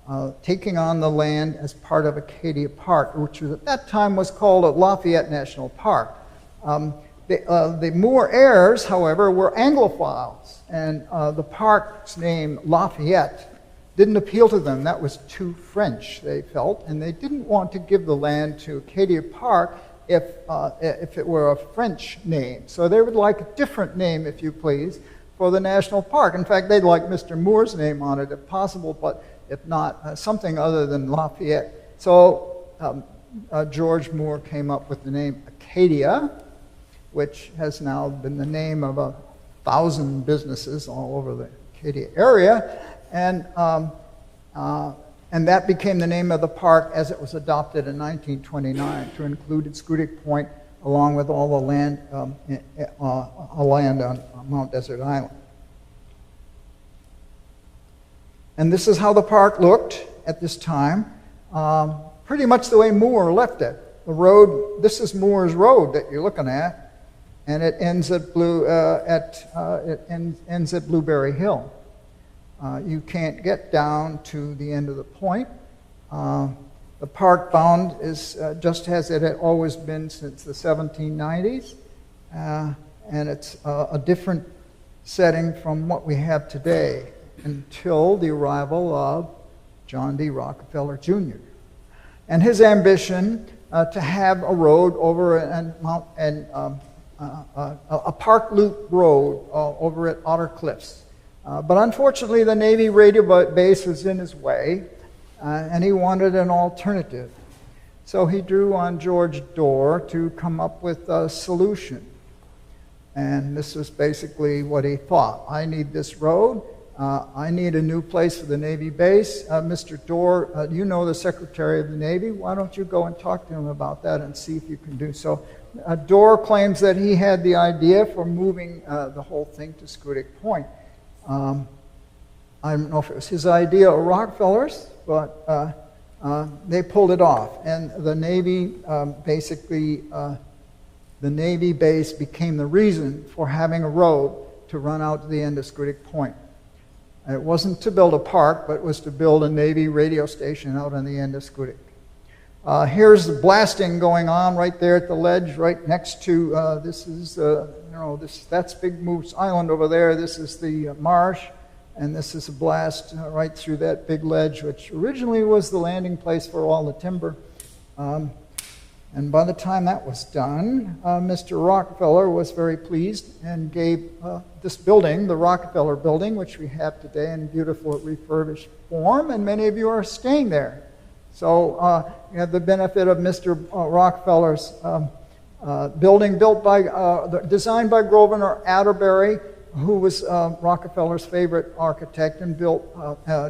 the land as part of Acadia Park, which was, at that time was called Lafayette National Park. The Moore heirs, however, were Anglophiles, and the park's name, Lafayette, didn't appeal to them. That was too French, they felt, and they didn't want to give the land to Acadia Park if it were a French name. So they would like a different name, if you please, for the national park. In fact, they'd like Mr. Moore's name on it if possible, but if not, something other than Lafayette. So George Moore came up with the name Acadia, which has now been the name of 1,000 businesses all over the Acadia area, and that became the name of the park as it was adopted in 1929 to include Schoodic Point along with all the land, land on Mount Desert Island. And this is how the park looked at this time, pretty much the way Moore left it. The road, this is Moore's Road that you're looking at, and it ends at Blueberry Hill. You can't get down to the end of the point. The park bound is just as it had always been since the 1790s, and it's a different setting from what we have today until the arrival of John D. Rockefeller Jr. and his ambition to have a road over a park loop road over at Otter Cliffs. But unfortunately, the Navy radio base was in his way, and he wanted an alternative. So he drew on George Dorr to come up with a solution. And this was basically what he thought. I need this road. I need a new place for the Navy base. Mr. Dorr, you know the Secretary of the Navy. Why don't you go and talk to him about that and see if you can do so? Dorr claims that he had the idea for moving the whole thing to Schoodic Point. I don't know if it was his idea or Rockefeller's, but they pulled it off. And the Navy the Navy base became the reason for having a road to run out to the end of Schoodic Point. It wasn't to build a park, but it was to build a Navy radio station out on the end of Schoodic. Here's the blasting going on right there at the ledge, right next to that's Big Moose Island over there. This is the marsh, and this is a blast right through that big ledge, which originally was the landing place for all the timber. And by the time that was done, Mr. Rockefeller was very pleased and gave this building, the Rockefeller Building, which we have today in beautiful refurbished form, and many of you are staying there. So you have the benefit of Mr. Rockefeller's building designed by Grosvenor Atterbury, who was Rockefeller's favorite architect and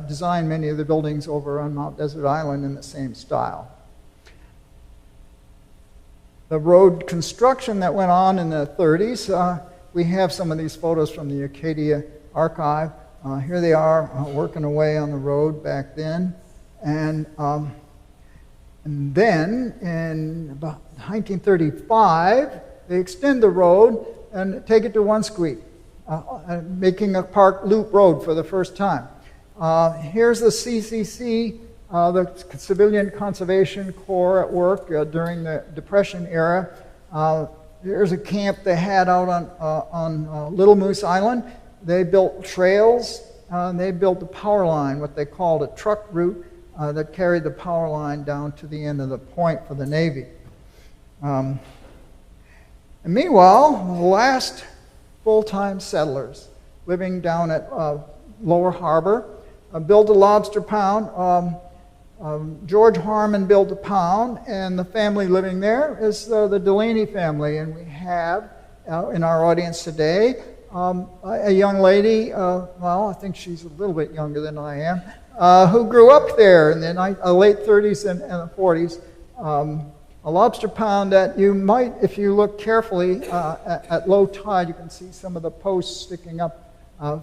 designed many of the buildings over on Mount Desert Island in the same style. The road construction that went on in the 30s, we have some of these photos from the Acadia archive. Here they are working away on the road back then. And then in about 1935, they extend the road and take it to 1 Squeak, making a park loop road for the first time. Here's the CCC, the Civilian Conservation Corps at work during the Depression era. Here's a camp they had out on Little Moose Island. They built trails. They built the power line, what they called a truck route that carried the power line down to the end of the point for the Navy. And meanwhile, the last full-time settlers living down at Lower Harbor built a lobster pound. George Harmon built a pound, and the family living there is the Delaney family. And we have in our audience today a young lady, well, I think she's a little bit younger than I am, who grew up there in the late 30s and the 40s. A lobster pound that you might, if you look carefully at low tide, you can see some of the posts sticking up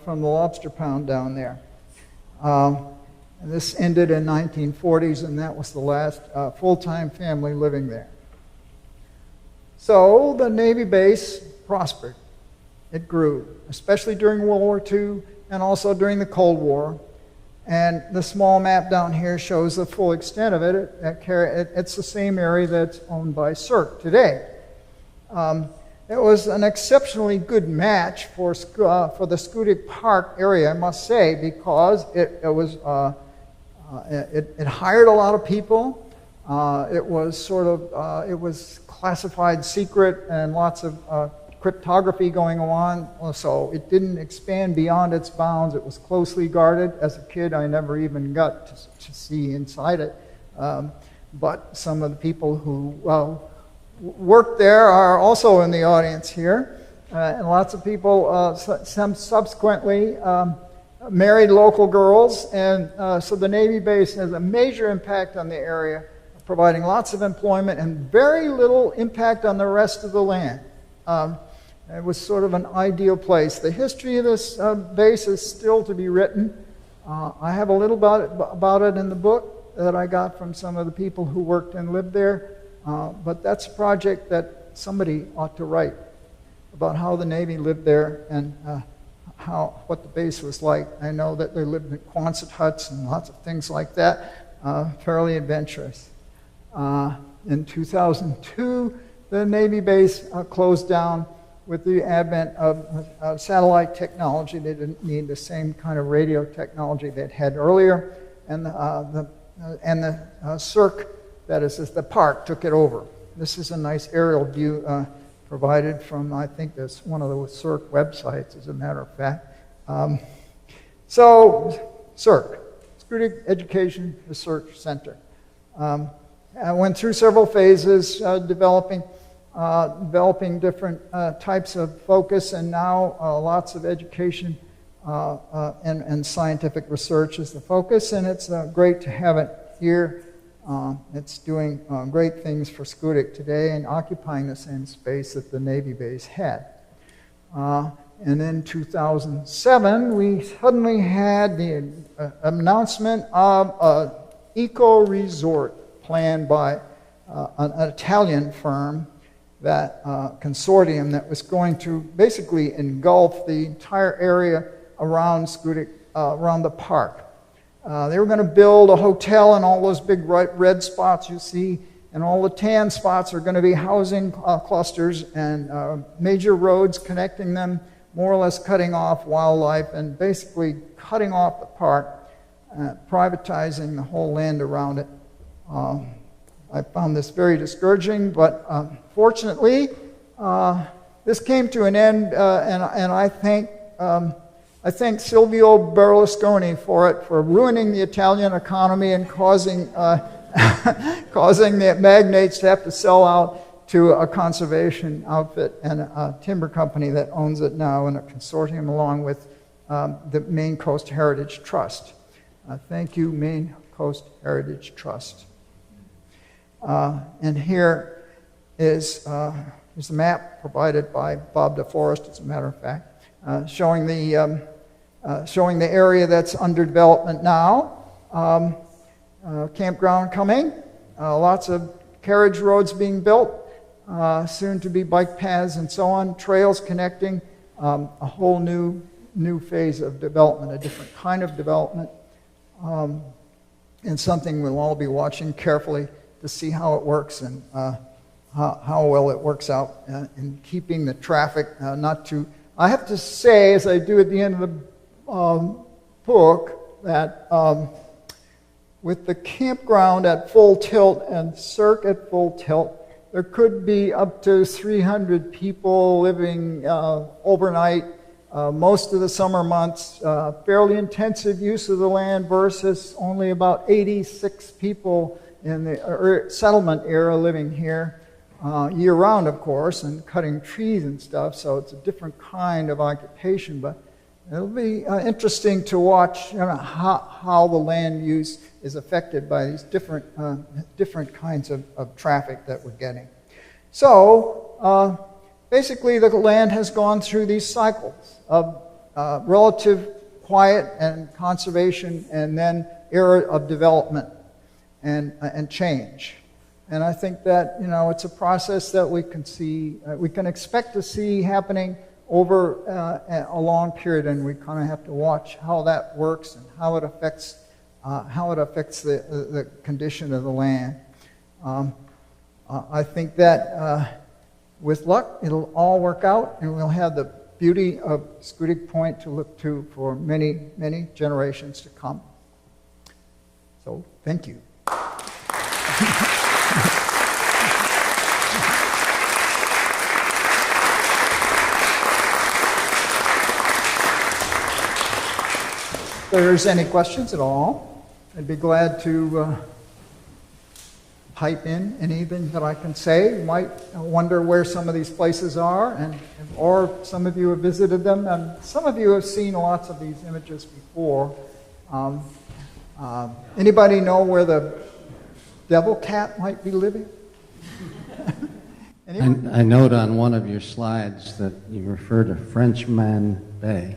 from the lobster pound down there. And this ended in 1940s, and that was the last full-time family living there. So the Navy base prospered. It grew, especially during World War II and also during the Cold War. And the small map down here shows the full extent of it. It's the same area that's owned by CERC today. It was an exceptionally good match for the Schoodic Park area, I must say, because it hired a lot of people. It was classified secret and lots of cryptography going on, so it didn't expand beyond its bounds. It was closely guarded. As a kid, I never even got to see inside it. But some of the people who worked there are also in the audience here. And lots of people, some subsequently, married local girls. And so the Navy base has a major impact on the area, providing lots of employment and very little impact on the rest of the land. It was sort of an ideal place. The history of this base is still to be written. I have a little about it in the book that I got from some of the people who worked and lived there. But that's a project that somebody ought to write about how the Navy lived there and what the base was like. I know that they lived in Quonset huts and lots of things like that, fairly adventurous. In 2002, the Navy base closed down with the advent of satellite technology. They didn't need the same kind of radio technology they'd had earlier, and the Cirque, that is the park, took it over. This is a nice aerial view provided from, I think, this one of the Cirque websites, as a matter of fact. So, Cirque, Schoodic Education Research Center. I went through several phases, developing different types of focus, and now lots of education and scientific research is the focus, and it's great to have it here. It's doing great things for Schoodic today and occupying the same space that the Navy base had. And in 2007, we suddenly had the announcement of an eco-resort planned by an Italian firm, that consortium that was going to basically engulf the entire area around Schoodic, around the park. They were going to build a hotel, and all those big red spots you see, and all the tan spots are going to be housing clusters and major roads connecting them, more or less cutting off wildlife and basically cutting off the park, privatizing the whole land around it. I found this very discouraging, but fortunately, this came to an end, and I thank Silvio Berlusconi for ruining the Italian economy and causing the magnates to have to sell out to a conservation outfit and a timber company that owns it now in a consortium along with the Maine Coast Heritage Trust. Thank you, Maine Coast Heritage Trust. And here is a map provided by Bob DeForest, as a matter of fact, showing the area that's under development now. Campground coming, lots of carriage roads being built, soon to be bike paths and so on, trails connecting, a whole new phase of development, a different kind of development, and something we'll all be watching carefully to see how it works and how well it works out in keeping the traffic not too... I have to say, as I do at the end of the book, that with the campground at full tilt and Cirque at full tilt, there could be up to 300 people living overnight, most of the summer months, fairly intensive use of the land versus only about 86 people in the settlement era living here year-round, of course, and cutting trees and stuff, so it's a different kind of occupation, but it'll be interesting to watch how the land use is affected by these different kinds of traffic that we're getting. So, basically the land has gone through these cycles of relative quiet and conservation and then era of development and change. And I think that, it's a process that we can expect to see happening over a long period, and we kind of have to watch how that works and how it affects the condition of the land. I think that with luck, it'll all work out, and we'll have the beauty of Schoodic Point to look to for many, many generations to come. So, thank you. If there's any questions at all, I'd be glad to pipe in anything that I can say. You might wonder where some of these places are, or some of you have visited them, and some of you have seen lots of these images before. Anybody know where the devil cat might be living? I note on one of your slides that you refer to Frenchman Bay.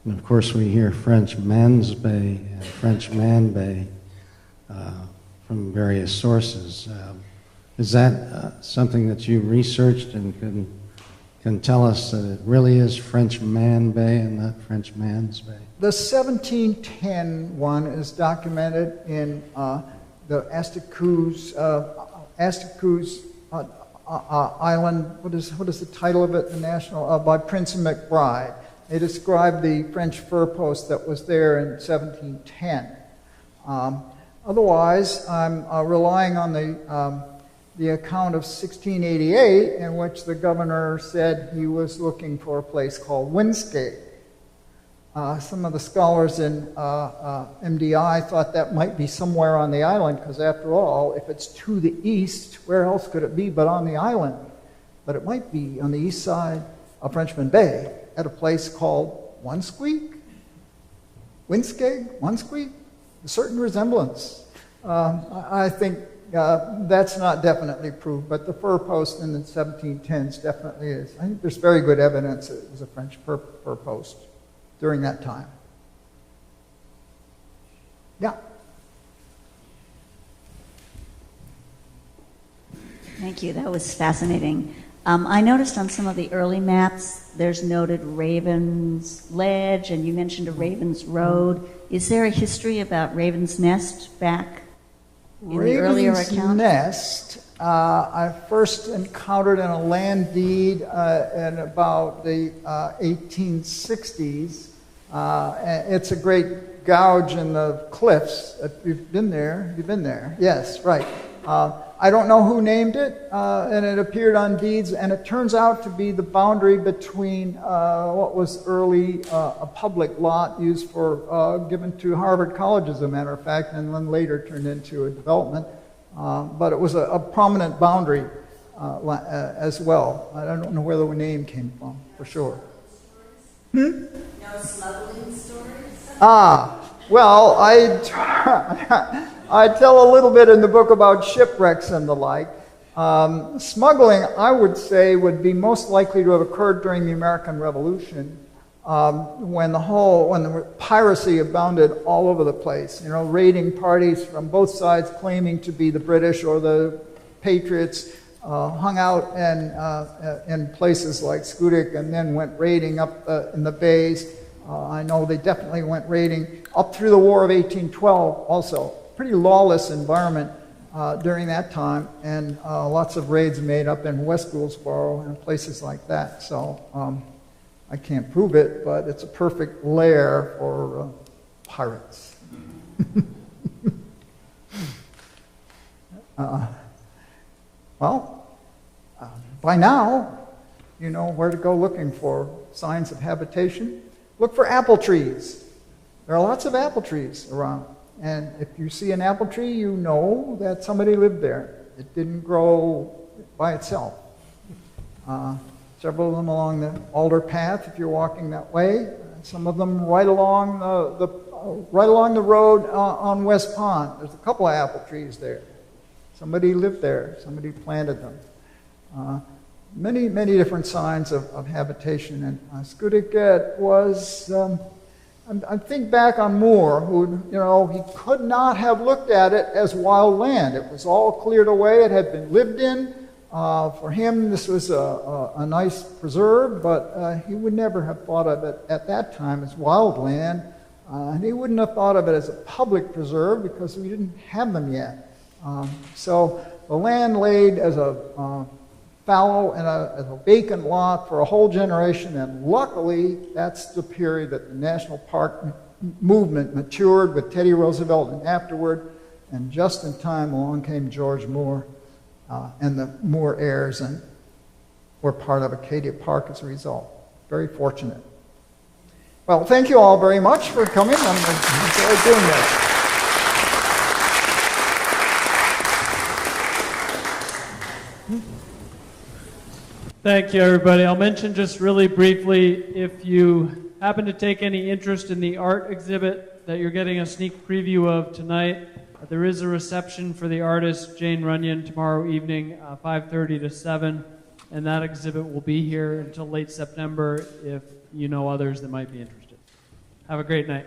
And of course we hear Frenchman's Bay and Frenchman Bay from various sources. Is that something that you researched and can can tell us that it really is Frenchman Bay and not Frenchman's Bay? The 1710 one is documented in the Astacus Island. What is the title of it? The national by Prince and McBride. They describe the French fur post that was there in 1710. Otherwise, I'm relying on the account of 1688, in which the governor said he was looking for a place called Winskeg. Some of the scholars in MDI thought that might be somewhere on the island, because after all, if it's to the east, where else could it be but on the island? But it might be on the east side of Frenchman Bay at a place called Winskeg? A certain resemblance. I think that's not definitely proved, but the fur post in the 1710s definitely is. I think there's very good evidence that it was a French fur post during that time. Yeah. Thank you. That was fascinating. I noticed on some of the early maps, there's noted Raven's Ledge, and you mentioned a Raven's Road. Is there a history about Raven's Nest back in the earlier account? Raven's Nest, I first encountered in a land deed in about the 1860s. It's a great gouge in the cliffs. You've been there? You've been there? Yes, right. I don't know who named it, and it appeared on deeds, and it turns out to be the boundary between what was early a public lot used for, given to Harvard College, as a matter of fact, and then later turned into a development. But it was a prominent boundary as well. I don't know where the name came from, for sure. No smuggling stories? Well, I tell a little bit in the book about shipwrecks and the like. Smuggling, I would say, would be most likely to have occurred during the American Revolution, when the piracy abounded all over the place. You know, raiding parties from both sides claiming to be the British or the Patriots hung out in places like Schoodic and then went raiding up in the bays. I know they definitely went raiding up through the War of 1812 also. Pretty lawless environment during that time, and lots of raids made up in West Gouldsboro and places like that. So I can't prove it, but it's a perfect lair for pirates. By now, you know where to go looking for signs of habitation. Look for apple trees. There are lots of apple trees around. And if you see an apple tree, you know that somebody lived there. It didn't grow by itself. Several of them along the alder path, if you're walking that way. Some of them right along the road on West Pond. There's a couple of apple trees there. Somebody lived there. Somebody planted them. Many different signs of habitation. And Schoodic was. I think back on Moore, who, he could not have looked at it as wild land. It was all cleared away. It had been lived in. For him, this was a nice preserve, but he would never have thought of it at that time as wild land. And he wouldn't have thought of it as a public preserve because we didn't have them yet. So the land laid as a fallow and as a vacant lot for a whole generation, and luckily that's the period that the National Park movement matured with Teddy Roosevelt and afterward, and just in time along came George Moore and the Moore heirs, and were part of Acadia Park as a result. Very fortunate. Well, thank you all very much for coming. I enjoyed doing this. Thank you, everybody. I'll mention just really briefly, if you happen to take any interest in the art exhibit that you're getting a sneak preview of tonight, there is a reception for the artist Jane Runyon tomorrow evening, 5:30 to 7, and that exhibit will be here until late September if you know others that might be interested. Have a great night.